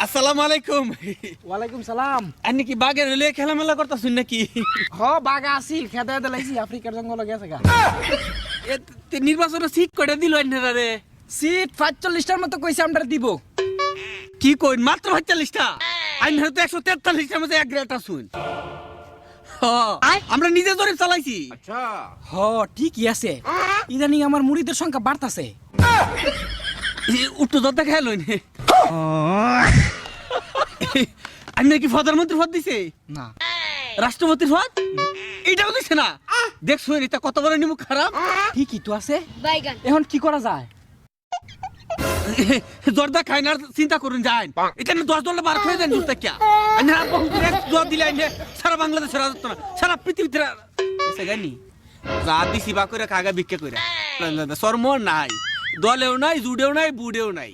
আসসালামু আলাইকুম। ওয়ালাইকুম সালাম। আপনি কি বাঘের লে খেলামেলা করতেছেন নাকি? হ বাগা আসিল খেতে দিলাইছি আফ্রিকার জঙ্গল গেছে গা। নির্বাচনে সিট কয়টা দিল আপনারা রে? সিট ৪৫টার মতো কইছে আমরা দিব। কি কইন মাত্র ৪৫টা? আপনারা তো ১৪৩টার মধ্যে এক গ্রেড আছুন। আমরা নিজে জরিপ চালাইছি। হ ঠিকই আছে, ইদানিং আমার মুড়িদের সংখ্যা বাড়তাছে। উঠতো দরদা খেয়ে লইন। আপনি কি প্রধানমন্ত্রী পদ দিছে? না রাষ্ট্রপতির পদ এইটাও দিছে না? দেখছুন এটা কত বড় নিমুখ খারাপ। ঠিকই তো আছে, এখন কি করা যায়? জর্দা খাই না, চিন্তা করুন যান এটা $10 বার করে দেন জুতা কে আনে আর বহু এক জোর দিলে আনে সারা বাংলাদেশের রাজত্ব না সারা পৃথিবীতে এসে গানি যা দিছি বা করে কাগা ভিক্ষা করে শর্ম নাই, দলেও নাই, জুড়েও নাই, বুড়েও নাই।